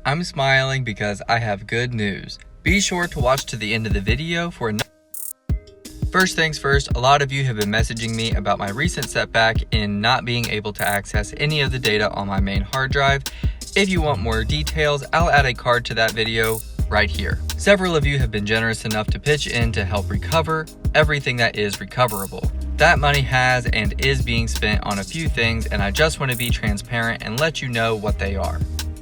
I'm smiling because I have good news. Be sure to watch to the end of the video for First things first, a lot of you have been messaging me about my recent setback in not being able to access any of the data on my main hard drive. If you want more details, I'll add a card to that video right here. Several of you have been generous enough to pitch in to help recover everything that is recoverable. That money has and is being spent on a few things, and I just want to be transparent and let you know what they are.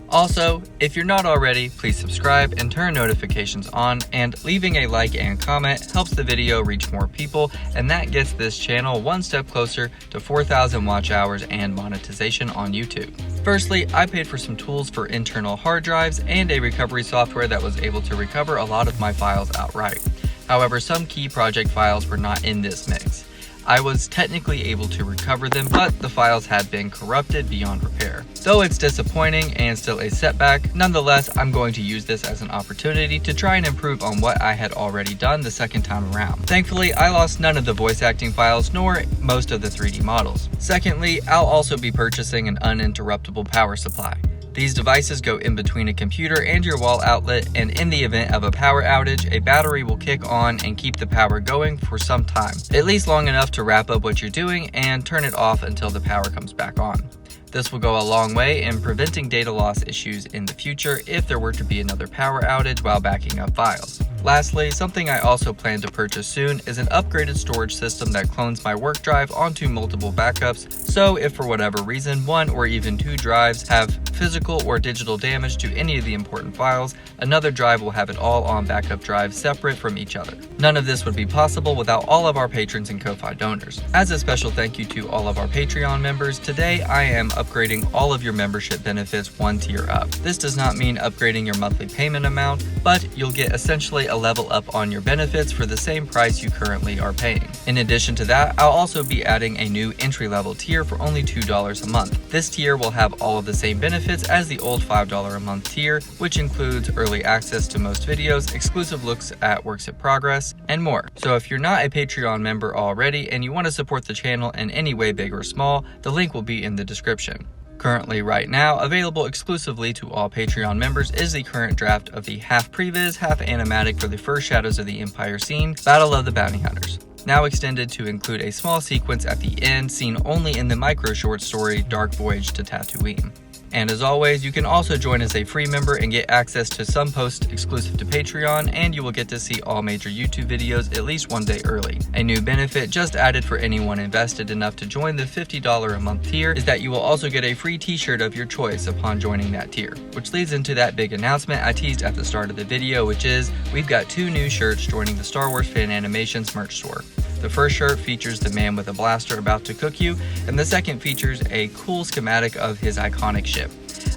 Also, if you're not already, please subscribe and turn notifications on, and leaving a like and comment helps the video reach more people, and that gets this channel one step closer to 4,000 watch hours and monetization on YouTube. Firstly, I paid for some tools for internal hard drives and a recovery software that was able to recover a lot of my files outright. However, some key project files were not in this mix. I was technically able to recover them, but the files had been corrupted beyond repair. Though it's disappointing and still a setback, nonetheless, I'm going to use this as an opportunity to try and improve on what I had already done the second time around. Thankfully, I lost none of the voice acting files nor most of the 3D models. Secondly, I'll also be purchasing an uninterruptible power supply. These devices go in between a computer and your wall outlet, and in the event of a power outage, a battery will kick on and keep the power going for some time, at least long enough to wrap up what you're doing and turn it off until the power comes back on. This will go a long way in preventing data loss issues in the future if there were to be another power outage while backing up files. Lastly, something I also plan to purchase soon is an upgraded storage system that clones my work drive onto multiple backups, so if for whatever reason one or even two drives have physical or digital damage to any of the important files, another drive will have it all on backup drives separate from each other. None of this would be possible without all of our patrons and Ko-Fi donors. As a special thank you to all of our Patreon members, today I am upgrading all of your membership benefits one tier up. This does not mean upgrading your monthly payment amount, but you'll get essentially a level up on your benefits for the same price you currently are paying. In addition to that, I'll also be adding a new entry-level tier for only $2 a month. This tier will have all of the same benefits as the old $5 a month tier, which includes early access to most videos, exclusive looks at works in progress, and more. So if you're not a Patreon member already and you want to support the channel in any way, big or small, the link will be in the description. Currently, right now, available exclusively to all Patreon members is the current draft of the half Previz, half Animatic for the first Shadows of the Empire scene, Battle of the Bounty Hunters. Now extended to include a small sequence at the end seen only in the micro short story Dark Voyage to Tatooine. And as always, you can also join as a free member and get access to some posts exclusive to Patreon, and you will get to see all major YouTube videos at least one day early. A new benefit just added for anyone invested enough to join the $50 a month tier is that you will also get a free t-shirt of your choice upon joining that tier. Which leads into that big announcement I teased at the start of the video, which is we've got 2 new shirts joining the Star Wars Fan Animations merch store. The first shirt features the man with a blaster about to cook you, and the second features a cool schematic of his iconic ship.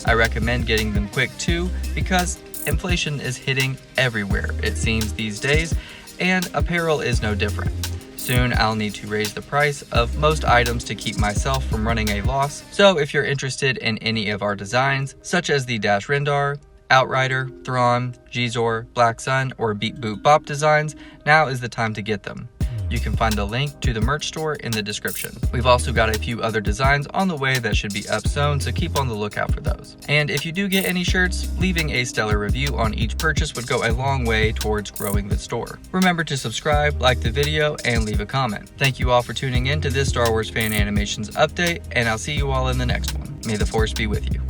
I recommend getting them quick too, because inflation is hitting everywhere, it seems these days, and apparel is no different. Soon I'll need to raise the price of most items to keep myself from running a loss, so if you're interested in any of our designs, such as the Dash Rendar, Outrider, Thrawn, Gizor, Black Sun, or Beep Boop Bop designs, now is the time to get them. You can find the link to the merch store in the description. We've also got a few other designs on the way that should be up soon, so keep on the lookout for those. And if you do get any shirts, leaving a stellar review on each purchase would go a long way towards growing the store. Remember to subscribe, like the video, and leave a comment. Thank you all for tuning in to this Star Wars Fan Animations update, and I'll see you all in the next one. May the Force be with you.